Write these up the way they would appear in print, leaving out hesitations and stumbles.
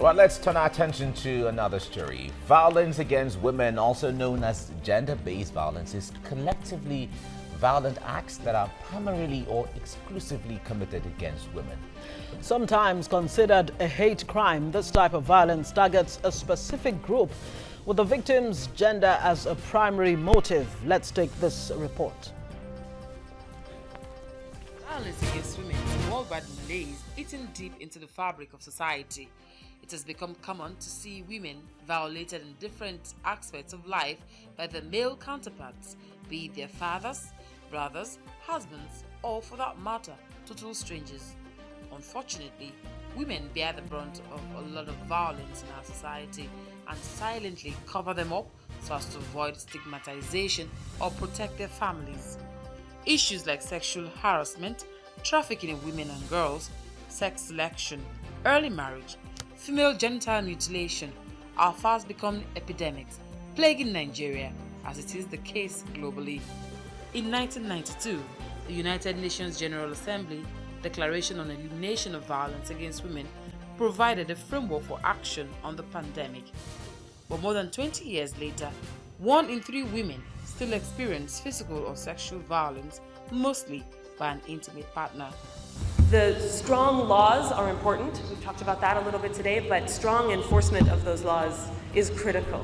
Well, let's turn our attention to another story. Violence against women, also known as gender-based violence, is collectively violent acts that are primarily or exclusively committed against women. Sometimes considered a hate crime, this type of violence targets a specific group with the victim's gender as a primary motive. Let's take this report. Violence against women is a worldwide malaise eating deep into the fabric of society. It has become common to see women violated in different aspects of life by their male counterparts, be it their fathers, brothers, husbands, or for that matter, total strangers. Unfortunately, women bear the brunt of a lot of violence in our society and silently cover them up so as to avoid stigmatization or protect their families. Issues like sexual harassment, trafficking in women and girls, sex selection, early marriage, female genital mutilation are fast becoming epidemics plaguing Nigeria, as it is the case globally. In 1992, the United Nations General Assembly Declaration on Elimination of Violence Against Women provided a framework for action on the pandemic. But more than 20 years later, 1 in 3 women still experience physical or sexual violence, mostly by an intimate partner. The strong laws are important. We've talked about that a little bit today, but strong enforcement of those laws is critical.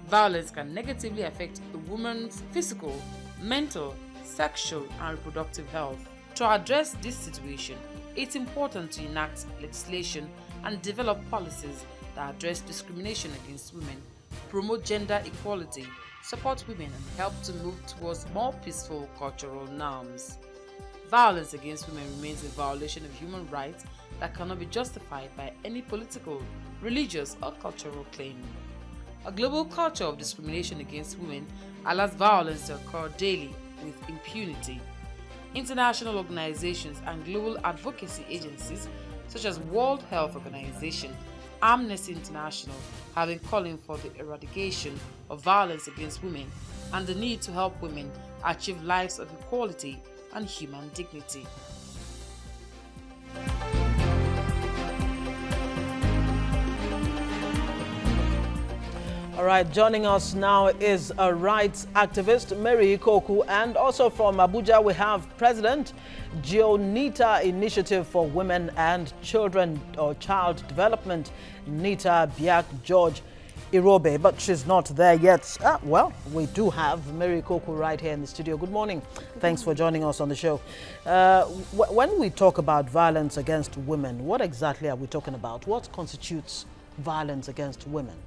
Violence can negatively affect a woman's physical, mental, sexual, and reproductive health. To address this situation, it's important to enact legislation and develop policies that address discrimination against women, promote gender equality, support women, and help to move towards more peaceful cultural norms. Violence against women remains a violation of human rights that cannot be justified by any political, religious, or cultural claim. A global culture of discrimination against women allows violence to occur daily with impunity. International organizations and global advocacy agencies such as World Health Organization, Amnesty International have been calling for the eradication of violence against women and the need to help women achieve lives of equality and human dignity. All right, joining us now is a rights activist, Mary Ikoku, and also from Abuja we have President Geo-Nita Initiative for Women and Children or Child Development, Nita Biak George Irobe, but she's not there yet. Well, we do have Mary Ikoku right here in the studio. Good morning. Thanks for joining us on the show. When we talk about violence against women, what exactly are we talking about? What constitutes violence against women?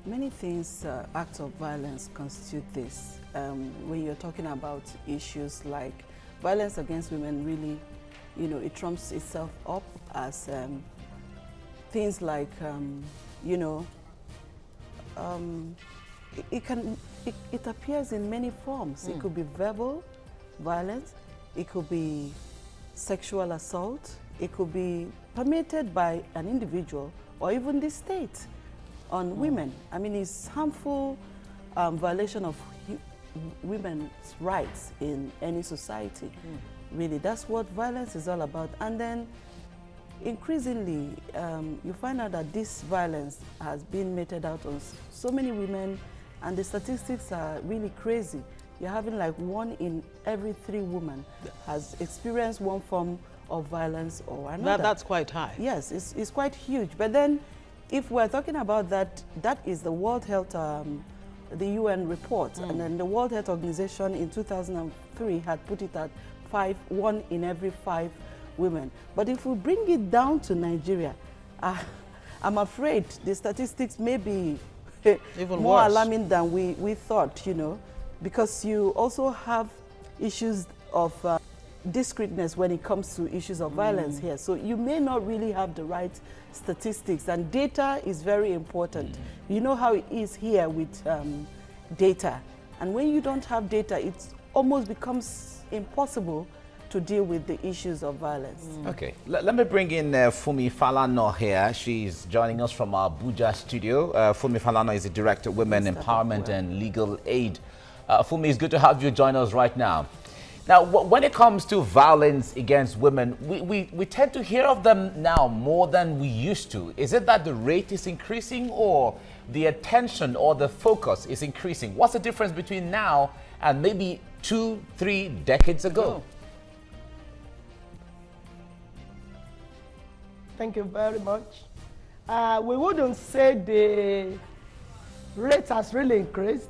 Many things, acts of violence constitute this. When you're talking about issues like violence against women, really, it trumps itself up as things like, it appears in many forms. It could be verbal violence, it could be sexual assault, it could be permitted by an individual or even the state on women. I mean, it's harmful violation of women's rights in any society. Really, that's what violence is all about. And then increasingly, you find out that this violence has been meted out on so many women, and the statistics are really crazy. You're having like 1 in every 3 women has experienced one form of violence or another. That's quite high. Yes, it's quite huge. But then, if we're talking about that, that is the World Health, the UN report, and then the World Health Organization in 2003 had put it at 1 in every 5 women. But if we bring it down to Nigeria, I'm afraid the statistics may be even more worse. alarming than we thought, because you also have issues of discreteness when it comes to issues of violence here. So you may not really have the right statistics, and data is very important. You know how it is here with data. And when you don't have data, it almost becomes impossible to deal with the issues of violence. Okay, let me bring in Fumi Falana here. She's joining us from our Abuja studio. Fumi Falana is the Director of Women Empowerment and Legal Aid. Fumi, it's good to have you join us right now. Now, when it comes to violence against women, we tend to hear of them now more than we used to. Is it that the rate is increasing, or the attention or the focus is increasing? What's the difference between now and maybe 2-3 decades ago? Thank you very much. We wouldn't say the rate has really increased,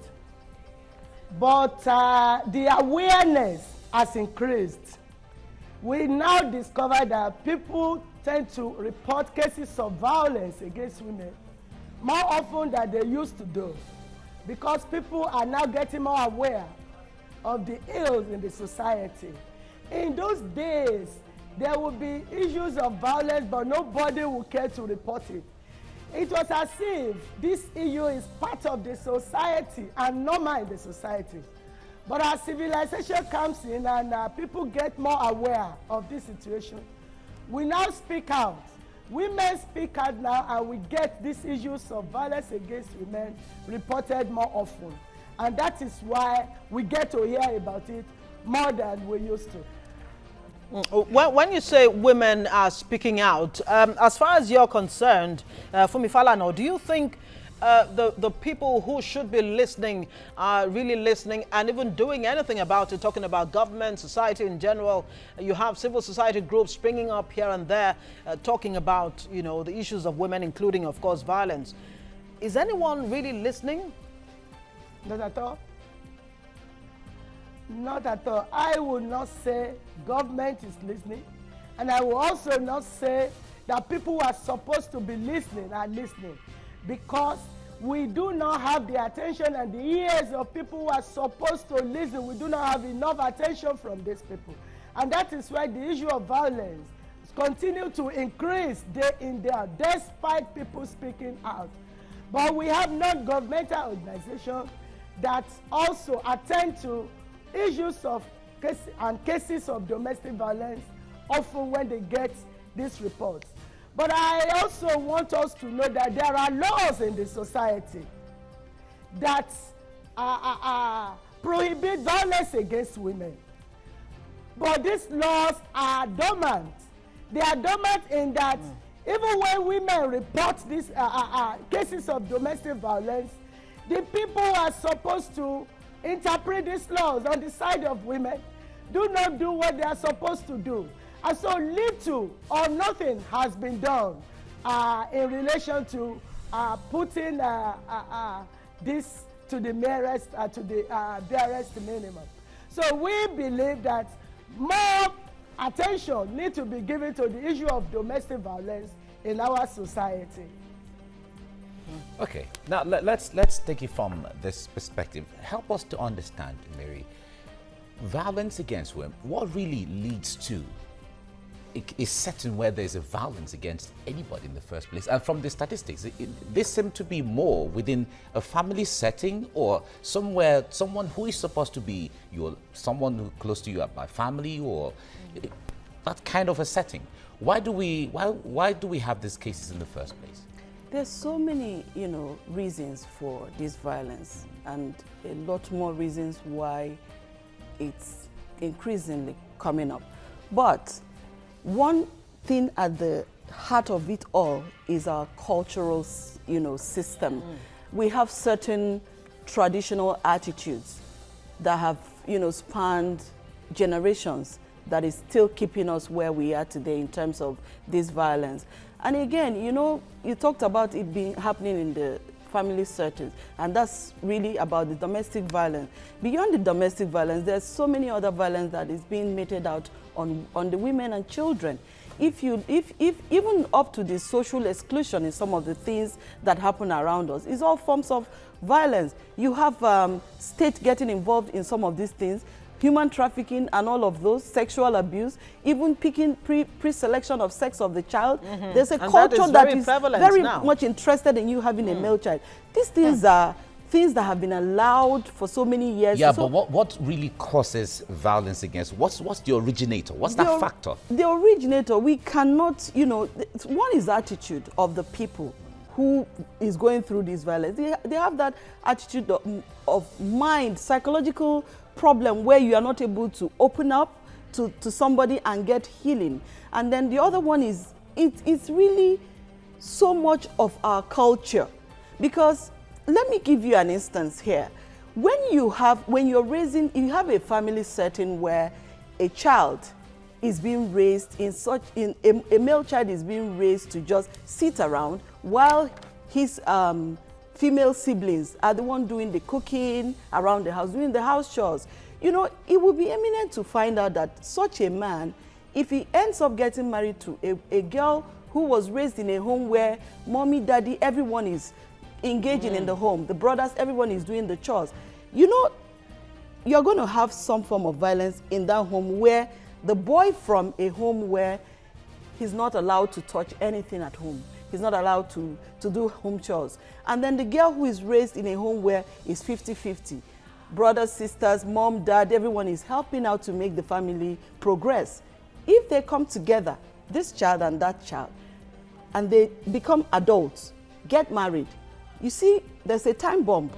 but the awareness has increased. We now discover that people tend to report cases of violence against women more often than they used to do, because people are now getting more aware of the ills in the society. In those days, there would be issues of violence, but nobody would care to report it. It was as if this issue is part of the society and normal in the society. But as civilization comes in and people get more aware of this situation, we now speak out. Women speak out now, and we get these issues of violence against women reported more often. And that is why we get to hear about it more than we used to. When you say women are speaking out, as far as you're concerned, Fumi Falana, do you think the people who should be listening are really listening and even doing anything about it, talking about government, society in general? You have civil society groups springing up here and there, talking about, you know, the issues of women, including, of course, violence. Is anyone really listening? Not at all. Not at all. I would not say government is listening, and I will also not say that people who are supposed to be listening are listening, because we do not have the attention and the ears of people who are supposed to listen. We do not have enough attention from these people, and that is why the issue of violence continues to increase day in, day out, despite people speaking out. But we have non-governmental organizations that also attend to issues of cases of domestic violence, often when they get these reports. But I also want us to know that there are laws in the society that prohibit violence against women. But these laws are dormant. They are dormant in that even when women report these cases of domestic violence, the people who are supposed to interpret these laws on the side of women do not do what they are supposed to do. And so little or nothing has been done in relation to putting this to the merest, to the barest minimum. So we believe that more attention needs to be given to the issue of domestic violence in our society. Okay, now let's take it from this perspective. Help us to understand, Mary, violence against women. What really leads to is certain where there's a violence against anybody in the first place? And from the statistics, this seems to be more within a family setting, or somewhere, someone who is supposed to be someone who close to you by family, or that kind of a setting. Why do we have these cases in the first place? There's so many, reasons for this violence, and a lot more reasons why it's increasingly coming up. But one thing at the heart of it all is our cultural, system. We have certain traditional attitudes that have, spanned generations that is still keeping us where we are today in terms of this violence. And again, you talked about it happening in the family settings, and that's really about the domestic violence. Beyond the domestic violence, there's so many other violence that is being meted out on the women and children. If even up to the social exclusion in some of the things that happen around us, is all forms of violence. You have state getting involved in some of these things, human trafficking and all of those, sexual abuse, even picking pre-selection of sex of the child. There's a culture that is very much interested in you having a male child. These things are things that have been allowed for so many years. Yeah, so, but what really causes violence against? What's the originator? What's that factor? The originator, we cannot, one is attitude of the people who is going through this violence. They have that attitude of mind, psychological problem where you are not able to open up to somebody and get healing. And then the other one is, it's really so much of our culture. Because let me give you an instance here. When you're raising, you have a family setting where a child is being raised a male child is being raised to just sit around while his female siblings are the one doing the cooking around the house, doing the house chores. You know, it would be eminent to find out that such a man, if he ends up getting married to a girl who was raised in a home where mommy, daddy, everyone is engaging in the home, the brothers, everyone is doing the chores, you know, you're going to have some form of violence in that home, where the boy from a home where he's not allowed to touch anything at home, he's not allowed to do home chores. And then the girl who is raised in a home where it's 50-50. Brothers, sisters, mom, dad, everyone is helping out to make the family progress. If they come together, this child and that child, and they become adults, get married, you see, there's a time bomb.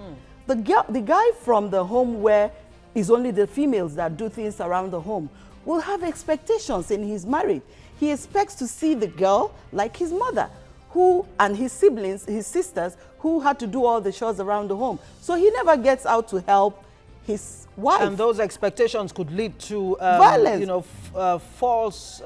The guy from the home where it's only the females that do things around the home will have expectations in his marriage. He expects to see the girl like his mother, who, and his siblings, his sisters, who had to do all the chores around the home. So he never gets out to help his wife. And those expectations could lead to violence. You know, false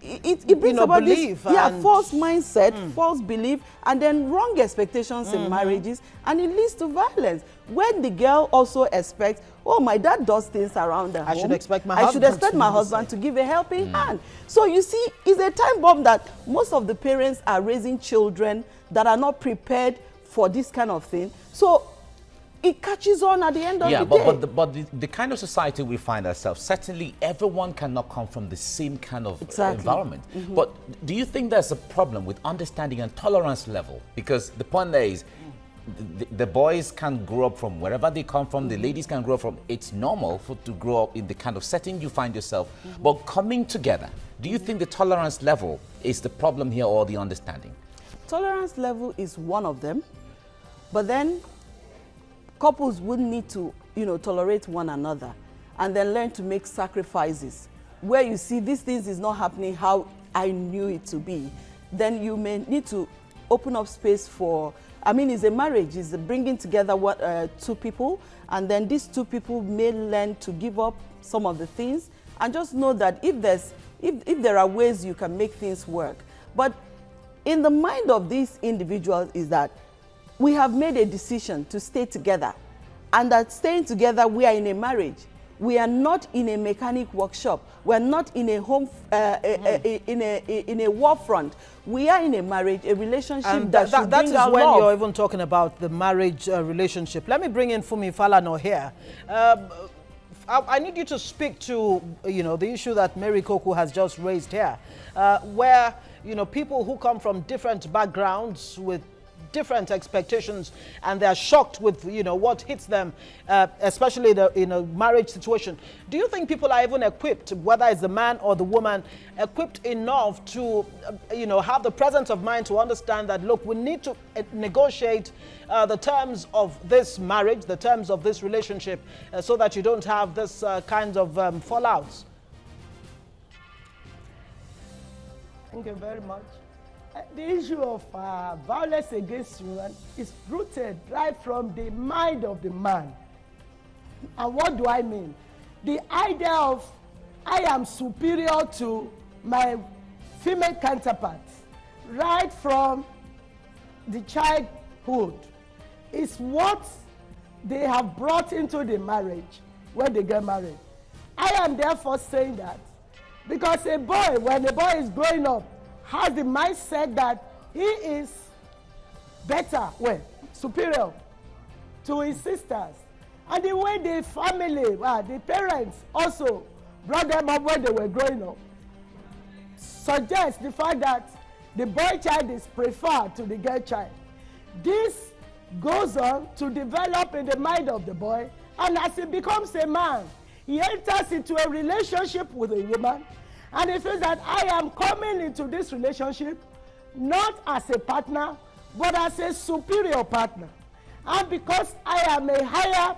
it brings about belief, this false mindset, false belief, and then wrong expectations in marriages, and it leads to violence. When the girl also expects, oh, my dad does things around the home, I should expect my husband to give a helping hand. So you see, it's a time bomb that most of the parents are raising children that are not prepared for this kind of thing. So it catches on at the end of the day. But the kind of society we find ourselves, certainly everyone cannot come from the same kind of environment. But do you think there's a problem with understanding and tolerance level? Because the point there is, the boys can grow up from wherever they come from, the ladies can grow up from, it's normal to grow up in the kind of setting you find yourself. But coming together, do you think the tolerance level is the problem here, or the understanding? Tolerance level is one of them, but then couples would need to, you know, tolerate one another and then learn to make sacrifices. Where you see these things is not happening how I knew it to be, then you may need to open up space for, I mean, it's a marriage, it's bringing together two people, and then these two people may learn to give up some of the things and just know that if there are ways you can make things work. But in the mind of these individuals is that we have made a decision to stay together, and that staying together, we are in a marriage. We are not in a mechanic workshop. We're not in a home, in a war front. We are in a marriage, a relationship and that should bring is out when love. you're even talking about the marriage relationship. Let me bring in Fumi Falana here. I need you to speak to, you know, the issue that Mary Coku has just raised here, where, you know, people who come from different backgrounds with different expectations, and they're shocked with, you know, what hits them, especially in a marriage situation. Do you think people are even equipped, whether it's the man or the woman, equipped enough to, you know, have the presence of mind to understand that, look, we need to negotiate the terms of this marriage, the terms of this relationship, so that you don't have this kinds of fallouts? Thank you very much. The issue of violence against women is rooted right from the mind of the man. And what do I mean? The idea of I am superior to my female counterparts, right from the childhood, is what they have brought into the marriage when they get married. I am therefore saying that because a boy, when a boy is growing up, has the mindset that he is better, well, superior to his sisters. And the way the family, the parents also brought them up when they were growing up, suggests the fact that the boy child is preferred to the girl child. This goes on to develop in the mind of the boy, and as he becomes a man, he enters into a relationship with a woman, and he feels that I am coming into this relationship not as a partner, but as a superior partner. And because I am a higher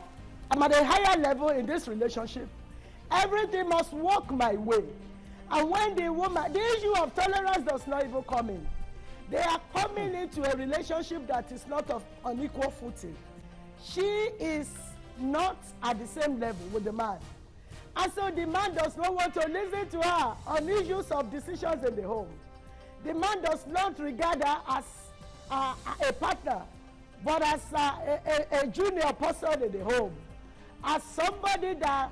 I'm at a higher level in this relationship. Everything must work my way. And when the woman, the issue of tolerance does not even come in. They are coming into a relationship that is not on equal footing. She is not at the same level with the man. And so the man does not want to listen to her on issues of decisions in the home. The man does not regard her as a partner, but as a junior person in the home. As somebody that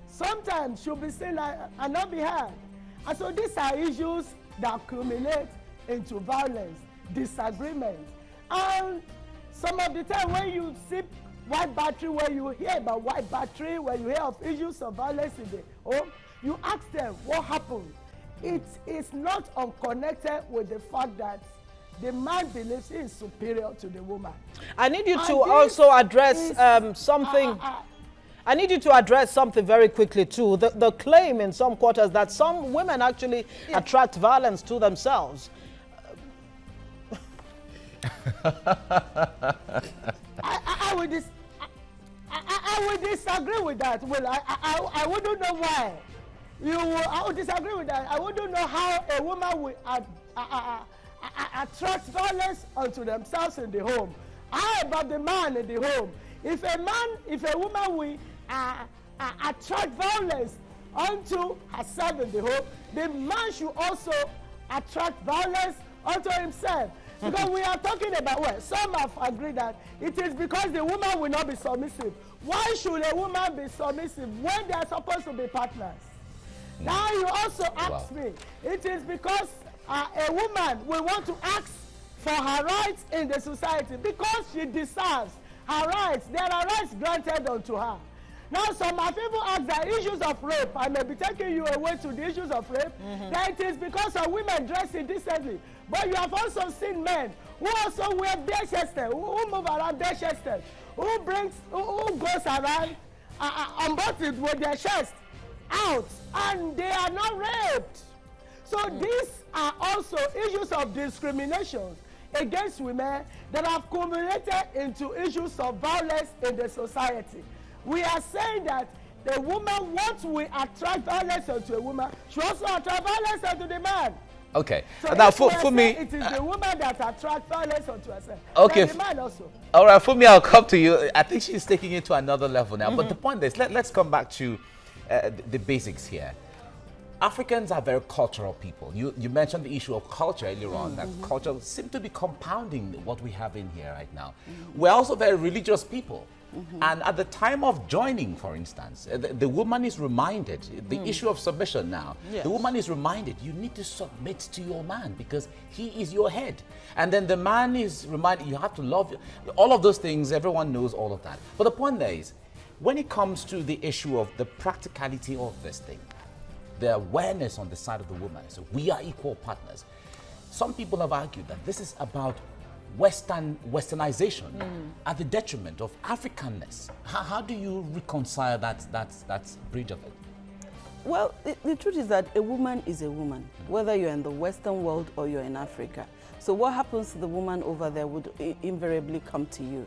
sometimes should be seen and not be heard. And so these are issues that accumulate into violence, disagreement. And some of the time when you see white battery, when you hear about white battery, when you hear of issues of violence in the home, you ask them what happened. It is not unconnected with the fact that the man believes he is superior to the woman. I need you to also address something. I need you to address something very quickly too. The claim in some quarters that some women actually attract violence to themselves. I would disagree with that. Well, I wouldn't know why. I would disagree with that. I wouldn't know how a woman will attract violence onto themselves in the home. How about the man in the home? If a woman will attract violence onto herself in the home, the man should also attract violence onto himself. Because we are talking about, well, some have agreed that it is because the woman will not be submissive. Why should a woman be submissive when they are supposed to be partners? Now you also ask me, it is because a woman will want to ask for her rights in the society because she deserves her rights. There are rights granted unto her. Now some people ask that issues of rape, I may be taking you away to the issues of rape, that it is because of women dressing decently. But you have also seen men who also wear bare-chested, who move around bare-chested, who goes around unbuttoned with their chest out, and they are not raped. So these are also issues of discrimination against women that have culminated into issues of violence in the society. We are saying that the woman, once we attract violence onto a woman, she also attract violence onto the man. Okay. So now for me, it is the woman that attracts violence onto herself. Okay. The man also. All right, for me, I'll come to you. I think she's taking it to another level now. But the point is, let's come back to the basics here. Africans are very cultural people. You mentioned the issue of culture earlier on, that culture seems to be compounding what we have in here right now. We're also very religious people. And at the time of joining, for instance, the woman is reminded, the issue of submission now, the woman is reminded, you need to submit to your man because he is your head. And then the man is reminded, you have to love, all of those things, everyone knows all of that. But the point there is, when it comes to the issue of the practicality of this thing, the awareness on the side of the woman, so we are equal partners. Some people have argued that this is about westernization at the detriment of Africanness. How do you reconcile that bridge of it? Well, the truth is that a woman is a woman, whether you're in the Western world or you're in Africa. So what happens to the woman over there would invariably come to you.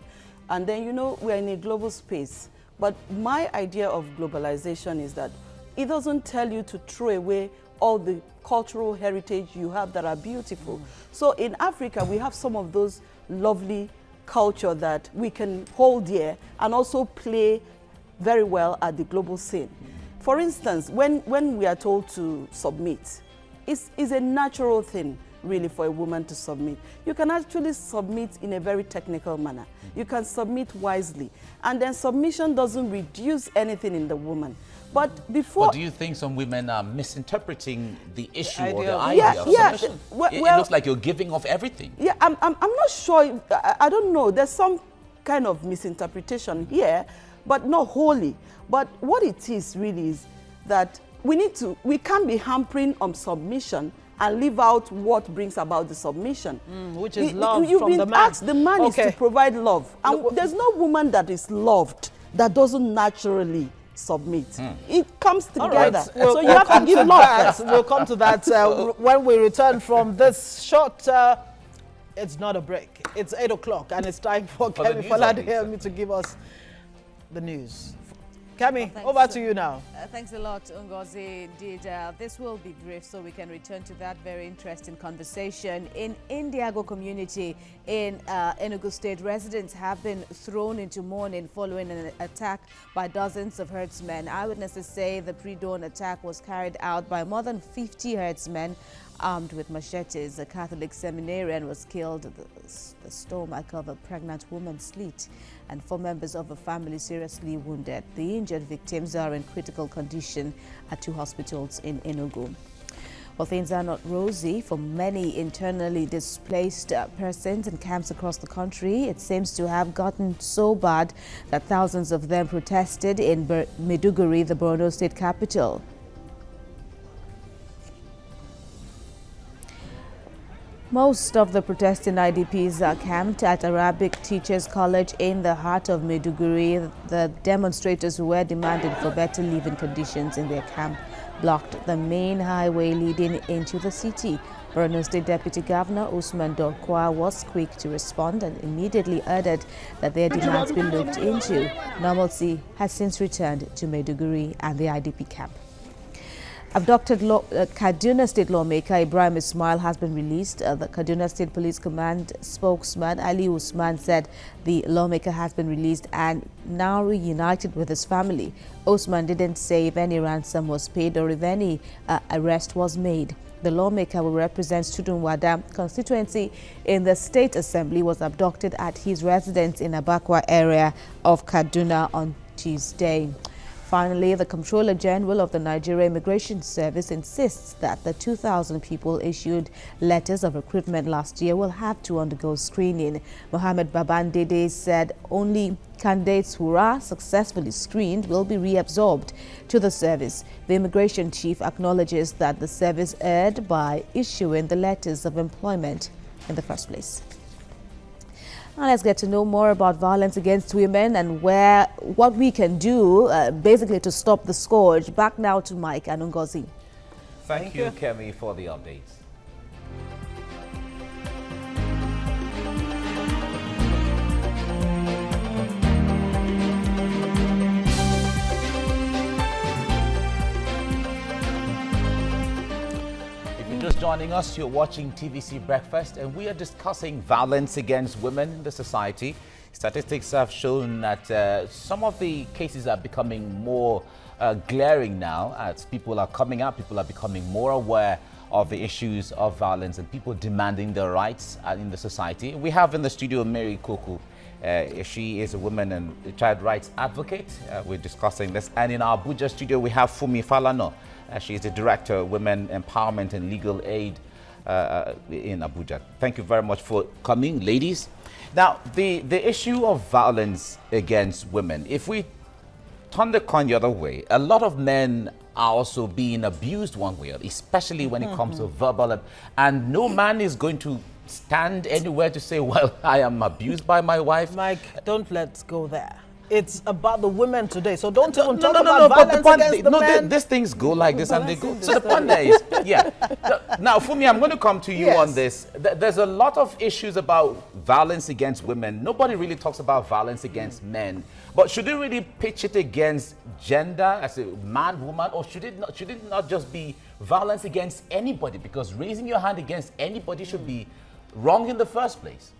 And then, you know, we're in a global space. But my idea of globalization is that it doesn't tell you to throw away all the cultural heritage you have that are beautiful. So in Africa, we have some of those lovely culture that we can hold dear and also play very well at the global scene. For instance, when we are told to submit, it's a natural thing really for a woman to submit. You can actually submit in a very technical manner. You can submit wisely. And then submission doesn't reduce anything in the woman. But before... But do you think some women are misinterpreting the issue or the idea of submission? Well, it looks like you're giving off everything. Yeah, I'm not sure. I don't know. There's some kind of misinterpretation here, but not wholly. But what it is really is that we can't be hampering on submission and leave out what brings about the submission. Which is love You've from been the man. asked, the man is to provide love. And there's no woman that is loved that doesn't naturally submit. It comes together. Right. So you have to give love first. We'll come to that when we return from this short... it's not a break. It's 8 o'clock and it's time for Kemi Faladehemi to give us the news. Kemi, Well, over to you now. Thanks a lot, Ngozi. Indeed, this will be brief, so we can return to that very interesting conversation. In Indiago community in Enugu State, residents have been thrown into mourning following an attack by dozens of herdsmen. Eyewitnesses say the pre-dawn attack was carried out by more than 50 herdsmen armed with machetes. A Catholic seminarian was killed. The stomach of a pregnant woman slit, and 4 members of a family seriously wounded. The injured victims are in critical condition at 2 hospitals in Enugu. Well, things are not rosy for many internally displaced persons in camps across the country. It seems to have gotten so bad that thousands of them protested in Maiduguri, the Borno state capital. Most of the protesting IDPs are camped at Arabic Teachers College in the heart of Maiduguri. The demonstrators who were demanding for better living conditions in their camp blocked the main highway leading into the city. Borno State Deputy Governor Usman Dorkwa was quick to respond and immediately ordered that their demands be looked into. Normalcy has since returned to Maiduguri and the IDP camp. Abducted Kaduna State lawmaker Ibrahim Ismail has been released. The Kaduna State Police Command spokesman Ali Usman said the lawmaker has been released and now reunited with his family. Usman didn't say if any ransom was paid or if any arrest was made. The lawmaker will represent Tudunwada constituency in the State Assembly was abducted at his residence in Abakwa area of Kaduna on Tuesday. Finally, the Comptroller General of the Nigeria Immigration Service insists that the 2,000 people issued letters of recruitment last year will have to undergo screening. Mohammed Babandede said only candidates who are successfully screened will be reabsorbed to the service. The immigration chief acknowledges that the service erred by issuing the letters of employment in the first place. Now let's get to know more about violence against women and what we can do basically to stop the scourge. Back now to Mike and Ngozi. Thank you, Kemi, for the updates. Just joining us, you're watching TVC Breakfast, and we are discussing violence against women in the society. Statistics have shown that some of the cases are becoming more glaring now as people are coming out, people are becoming more aware of the issues of violence and people demanding their rights in the society. We have in the studio Mary Koku. She is a woman and a child rights advocate. We're discussing this. And in our Abuja studio, we have Fumi Falano. She is the Director of Women Empowerment and Legal Aid in Abuja. Thank you very much for coming, ladies. Now, the issue of violence against women, if we turn the coin the other way, a lot of men are also being abused one way, especially when it comes to verbal, and no man is going to stand anywhere to say, well, I am abused by my wife. Mike, don't let's go there. It's about the women today, so don't even talk about violence against the men. These things go like this and they go. So the point there is, yeah. Now, Fumi, I'm going to come to you on this. There's a lot of issues about violence against women. Nobody really talks about violence against men. But should it really pitch it against gender, as a man, woman, or should it not just be violence against anybody? Because raising your hand against anybody should be wrong in the first place.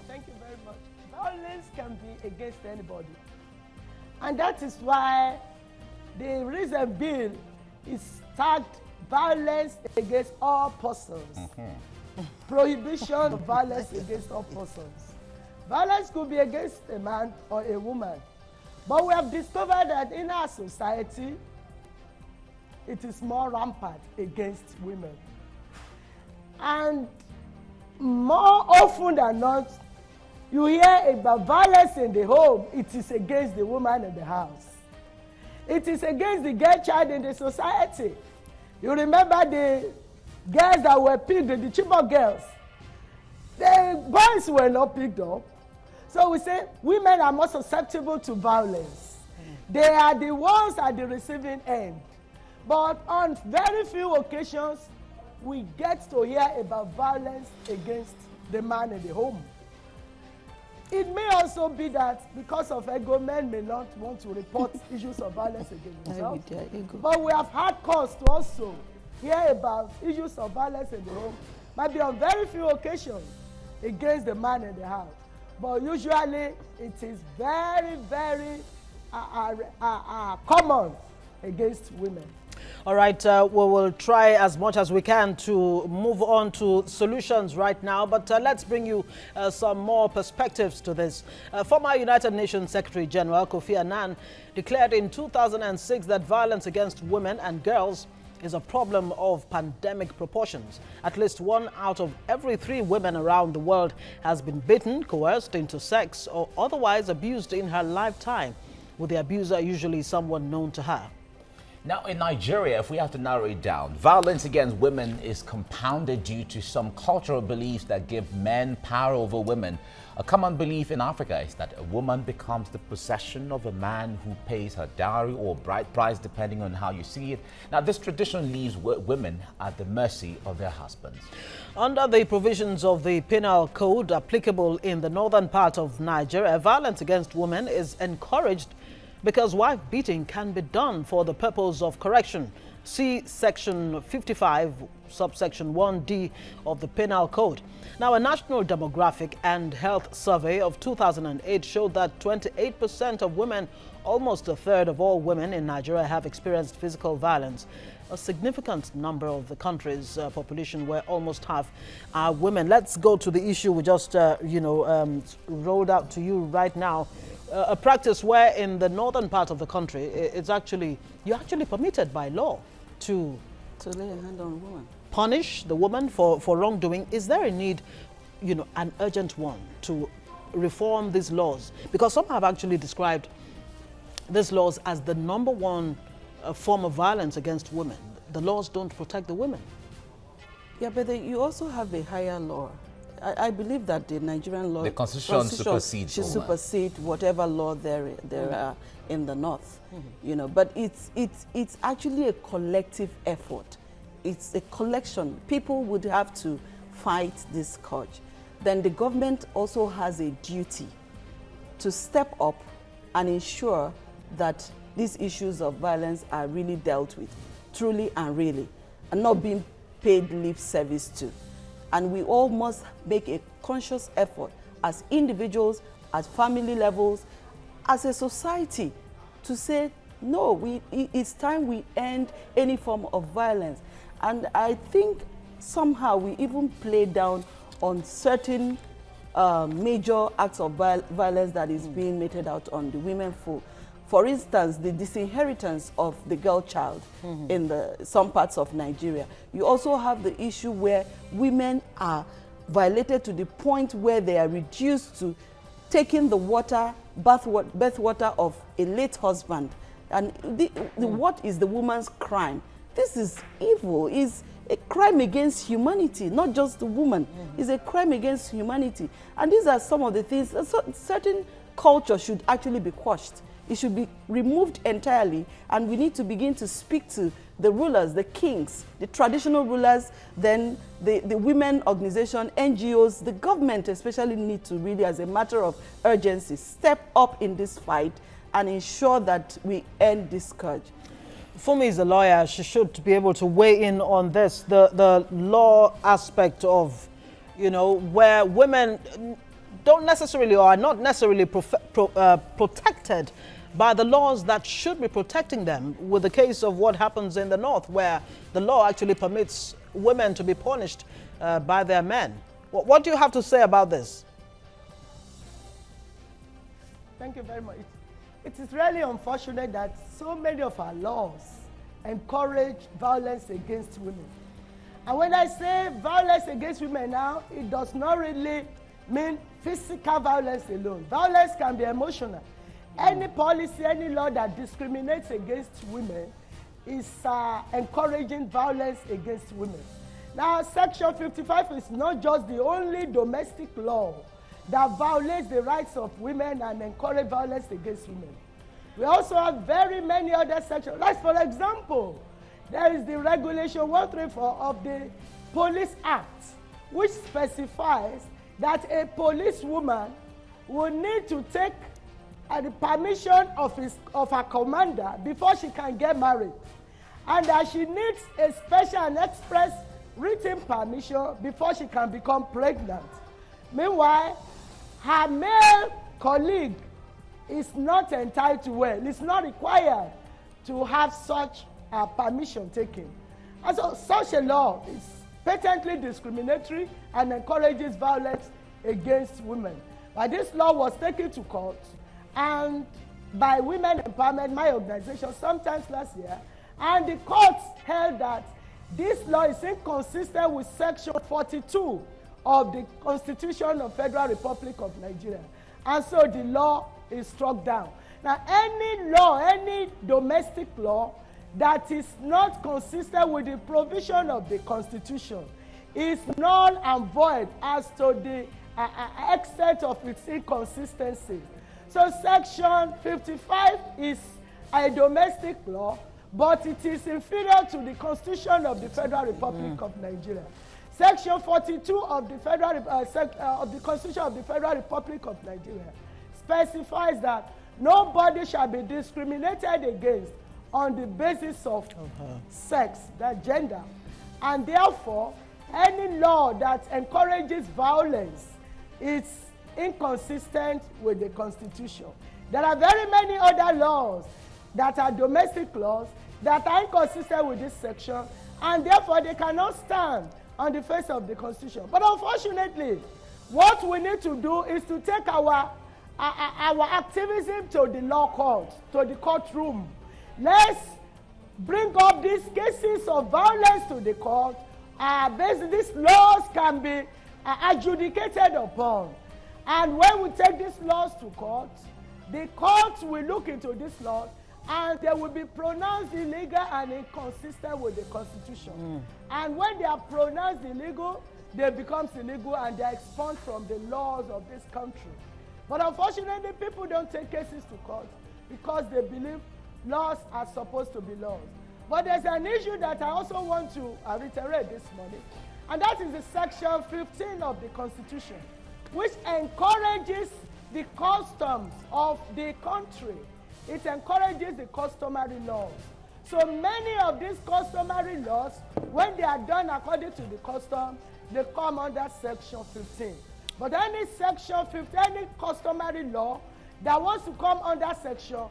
Thank you very much. Violence can be against anybody. And that is why the recent bill is tagged violence against all persons. Prohibition of violence against all persons. Violence could be against a man or a woman. But we have discovered that in our society, it is more rampant against women. And more often than not, you hear about violence in the home, it is against the woman in the house. It is against the girl child in the society. You remember the girls that were picked, the Chibok girls. The boys were not picked up. So we say women are more susceptible to violence. They are the ones at the receiving end. But on very few occasions, we get to hear about violence against the man in the home. It may also be that because of ego, men may not want to report issues of violence against themselves. But we have had cause to also hear about issues of violence in the home, might be on very few occasions against the man in the house. But usually it is very, very common against women. All right, we will try as much as we can to move on to solutions right now, but let's bring you some more perspectives to this. Former United Nations Secretary General Kofi Annan declared in 2006 that violence against women and girls is a problem of pandemic proportions. At least 1 out of every 3 women around the world has been beaten, coerced into sex, or otherwise abused in her lifetime, with the abuser usually someone known to her. Now, in Nigeria, if we have to narrow it down, violence against women is compounded due to some cultural beliefs that give men power over women. A common belief in Africa is that a woman becomes the possession of a man who pays her dowry or bride price, depending on how you see it. Now, this tradition leaves women at the mercy of their husbands. Under the provisions of the Penal Code applicable in the northern part of Nigeria, violence against women is encouraged because wife beating can be done for the purpose of correction. See Section 55, subsection 1D of the Penal Code. Now, a national demographic and health survey of 2008 showed that 28% of women, almost a third of all women in Nigeria, have experienced physical violence. A significant number of the country's population, where almost half are women. Let's go to the issue we just, rolled out to you right now. A practice where in the northern part of the country, you're actually permitted by law to lay a hand on a woman, punish the woman for wrongdoing. Is there a need, an urgent one, to reform these laws? Because some have actually described these laws as the number one form of violence against women. The laws don't protect the women. Yeah, but you also have a higher law. I believe that the Nigerian law, the Constitution supersedes should supersede whatever law there are in the north. But it's actually a collective effort. It's a collection. People would have to fight this scourge. Then the government also has a duty to step up and ensure that these issues of violence are really dealt with, truly and really, and not being paid lip service to. And we all must make a conscious effort as individuals, at family levels, as a society, to say, no, it's time we end any form of violence. And I think somehow we even play down on certain major acts of violence that is being meted out on the women. For instance, the disinheritance of the girl child in some parts of Nigeria. You also have the issue where women are violated to the point where they are reduced to taking the birth water of a late husband. And what is the woman's crime? This is evil. It's a crime against humanity, not just the woman. It's a crime against humanity. And these are some of the things, certain culture should actually be quashed. It should be removed entirely, and we need to begin to speak to the rulers, the kings, the traditional rulers, then the women organization, NGOs, the government especially need to really, as a matter of urgency, step up in this fight and ensure that we end this scourge. Fumi is a lawyer. She should be able to weigh in on this, the law aspect of, where women don't necessarily or are not necessarily protected by the laws that should be protecting them, with the case of what happens in the north, where the law actually permits women to be punished by their men. What do you have to say about this? Thank you very much. It is really unfortunate that so many of our laws encourage violence against women. And when I say violence against women now, it does not really mean physical violence alone. Violence can be emotional. Any policy, any law that discriminates against women is encouraging violence against women. Now, Section 55 is not just the only domestic law that violates the rights of women and encourages violence against women. We also have very many other sections. Like, for example, there is the Regulation 134 of the Police Act, which specifies that a policewoman will need to take the permission of her commander before she can get married, and that she needs a special and express written permission before she can become pregnant. Meanwhile, her male colleague is not entitled it's not required to have such permission taken. And so such a law is patently discriminatory and encourages violence against women. But this law was taken to court and by Women Empowerment, my organization, sometimes last year, and the courts held that this law is inconsistent with Section 42 of the Constitution of Federal Republic of Nigeria. And so the law is struck down. Now, any law, any domestic law that is not consistent with the provision of the Constitution is null and void as to the extent of its inconsistency. So Section 55 is a domestic law, but it is inferior to the Constitution of the Federal Republic of Nigeria. Section 42 of the Constitution of the Federal Republic of Nigeria specifies that nobody shall be discriminated against on the basis of sex, that gender. And therefore, any law that encourages violence is inconsistent with the Constitution. There are very many other laws that are domestic laws that are inconsistent with this section, and therefore they cannot stand on the face of the Constitution. But unfortunately, what we need to do is to take our activism to the law court, to the courtroom. Let's bring up these cases of violence to the court. These laws can be adjudicated upon. And when we take these laws to court, the courts will look into these laws and they will be pronounced illegal and inconsistent with the Constitution. And when they are pronounced illegal, they become illegal and they are expunged from the laws of this country. But unfortunately, people don't take cases to court because they believe laws are supposed to be laws. But there's an issue that I also want to reiterate this morning, and that is the Section 15 of the Constitution, which encourages the customs of the country. It encourages the customary laws. So many of these customary laws, when they are done according to the custom, they come under Section 15. But any Section 15, any customary law that wants to come under Section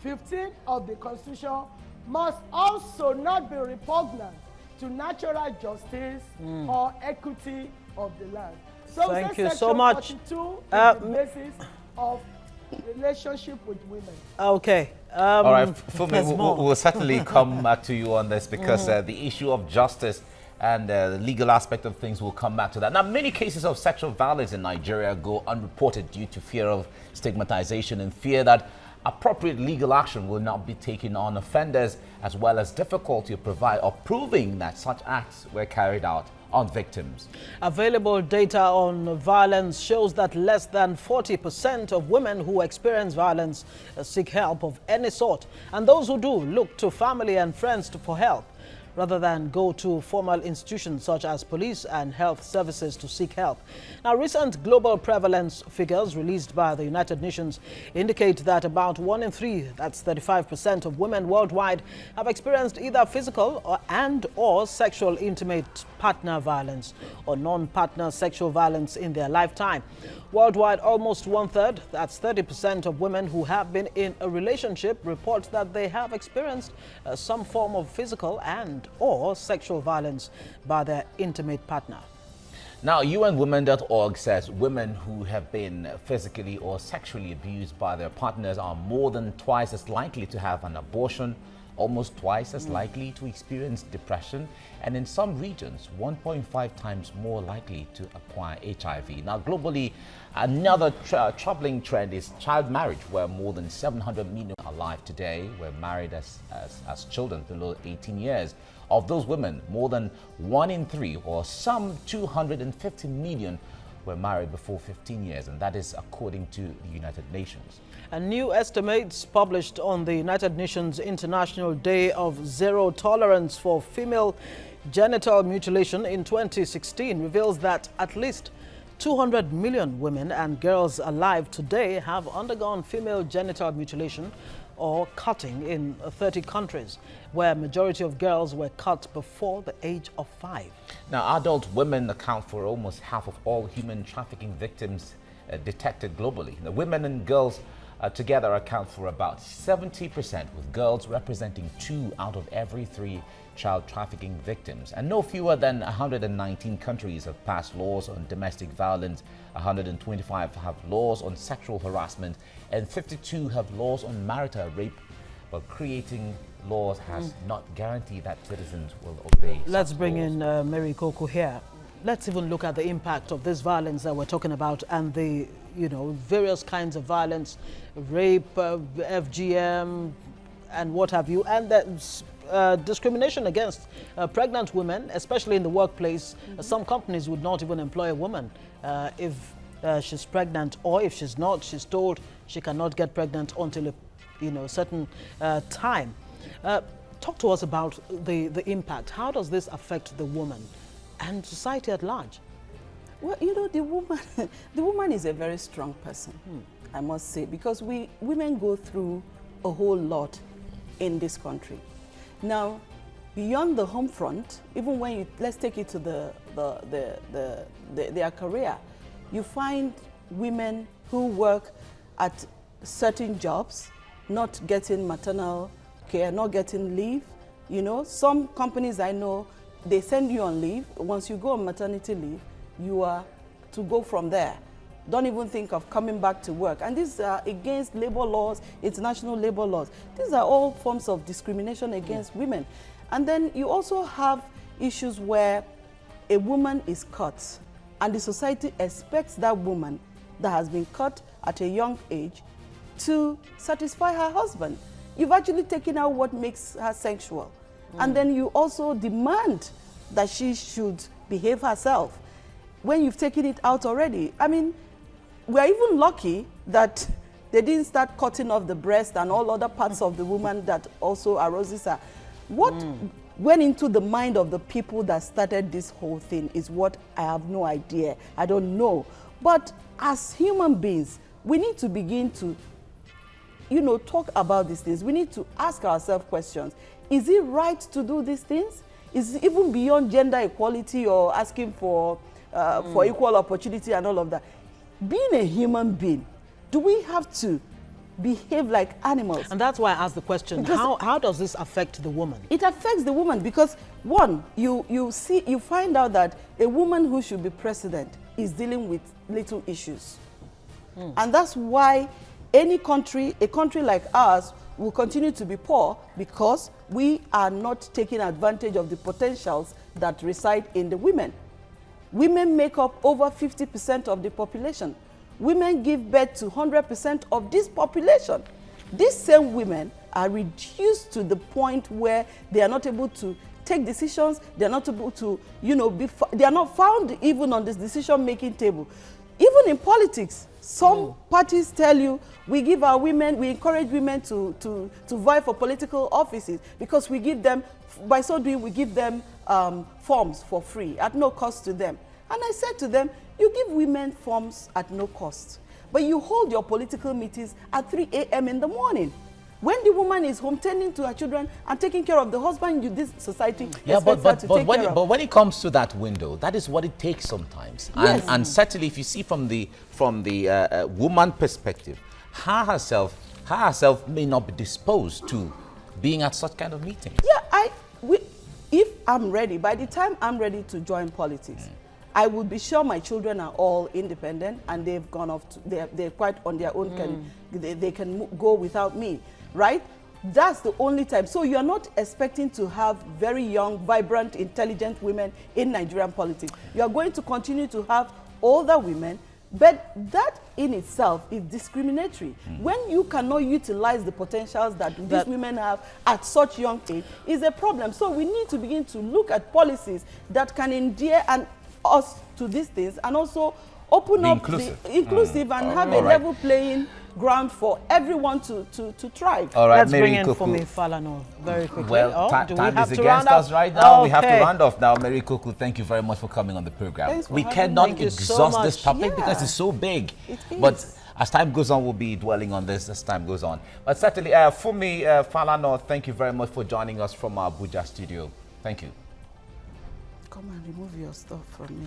15 of the Constitution must also not be repugnant to natural justice or equity of the land. So thank you so much. 42 is the basis of relationship with women. Okay. All right, Funmi, we'll certainly come back to you on this because the issue of justice and the legal aspect of things will come back to that. Now, many cases of sexual violence in Nigeria go unreported due to fear of stigmatization and fear that appropriate legal action will not be taken on offenders, as well as difficulty of proving that such acts were carried out on victims. Available data on violence shows that less than 40% of women who experience violence seek help of any sort, and those who do look to family and friends for help, rather than go to formal institutions such as police and health services to seek help. Now, recent global prevalence figures released by the United Nations indicate that about 1 in 3, that's 35% of women worldwide, have experienced either physical or sexual intimate partner violence or non-partner sexual violence in their lifetime. Worldwide, almost 1/3, that's 30% of women who have been in a relationship report that they have experienced some form of physical or sexual violence by their intimate partner. Now, UNWomen.org says women who have been physically or sexually abused by their partners are more than twice as likely to have an abortion, almost twice as likely to experience depression, and in some regions, 1.5 times more likely to acquire HIV. Now, globally, another troubling trend is child marriage, where more than 700 million alive today were married as children below 18 years. Of those women, more than 1 in 3, or some 250 million, were married before 15 years, and that is according to the United Nations. And new estimates published on the United Nations International Day of Zero Tolerance for Female Genital Mutilation in 2016 reveals that at least 200 million women and girls alive today have undergone female genital mutilation or cutting in 30 countries, where a majority of girls were cut before the age of 5. Now, adult women account for almost half of all human trafficking victims detected globally. The women and girls together account for about 70%, with girls representing 2 out of every 3 child trafficking victims. And no fewer than 119 countries have passed laws on domestic violence, 125 have laws on sexual harassment, and 52 have laws on marital rape. But creating laws has not guaranteed that citizens will obey. Let's bring in Mary Koku here. Let's even look at the impact of this violence that we're talking about and the, various kinds of violence, rape, FGM, and what have you, and that's discrimination against pregnant women, especially in the workplace. Some companies would not even employ a woman if she's pregnant, or if she's not, she's told she cannot get pregnant until a certain time. Talk to us about the impact. How does this affect the woman and society at large? Well, the woman is a very strong person, I must say, because women go through a whole lot in this country. Now, beyond the home front, even when let's take it to their career, you find women who work at certain jobs, not getting maternal care, not getting leave. Some companies I know, they send you on leave. Once you go on maternity leave, you are to go from there. Don't even think of coming back to work. And these are against labor laws, international labor laws. These are all forms of discrimination against women. And then you also have issues where a woman is cut, and the society expects that woman that has been cut at a young age to satisfy her husband. You've actually taken out what makes her sensual. And then you also demand that she should behave herself when you've taken it out already. I mean, we're even lucky that they didn't start cutting off the breast and all other parts of the woman that also arouses her. What went into the mind of the people that started this whole thing is what I have no idea. I don't know. But as human beings, we need to begin to, talk about these things. We need to ask ourselves questions. Is it right to do these things? Is it even beyond gender equality or asking for equal opportunity and all of that? Being a human being, do we have to behave like animals? And that's why I asked the question, how does this affect the woman? It affects the woman because, one, you find out that a woman who should be president is dealing with little issues. And that's why a country like ours will continue to be poor, because we are not taking advantage of the potentials that reside in the women. Women make up over 50% of the population. Women give birth to 100% of this population. These same women are reduced to the point where they are not able to take decisions. They are not able to, they are not found even on this decision-making table. Even in politics, some parties tell you, we encourage women to vie for political offices because we give them, by so doing, we give them forms for free at no cost to them. And I said to them, you give women forms at no cost, but you hold your political meetings at 3 a.m. in the morning. When the woman is home tending to her children and taking care of the husband, this society expects her to take care of. But when it comes to that window, that is what it takes sometimes. Yes. And certainly, if you see from the woman perspective, her herself may not be disposed to being at such kind of meetings. Yeah, if I'm ready, by the time I'm ready to join politics, I would be sure my children are all independent and they've gone off. They're quite on their own. They can go without me. Right? That's the only time. So you're not expecting to have very young, vibrant, intelligent women in Nigerian politics. You're going to continue to have older women, but that in itself is discriminatory. When you cannot utilize the potentials that these women have at such young age, is a problem. So we need to begin to look at policies that can endear us to these things and also open up inclusive and have a level playing ground for everyone to thrive. All right, Let's Mary bring in Coco. Fumi Falana very quickly. Well, do we time have is to against round us up? right now. We have to Okay. round off now. Mary Coco, thank you very much for coming on the program. Thanks for We having cannot me. Thank you so exhaust this much. topic because Yeah. it's so big. It But is. as time goes on, we'll be dwelling on this as time goes on. But certainly, Fumi Falana, thank you very much for joining us from our Abuja studio. Thank you. Come and remove your stuff from me.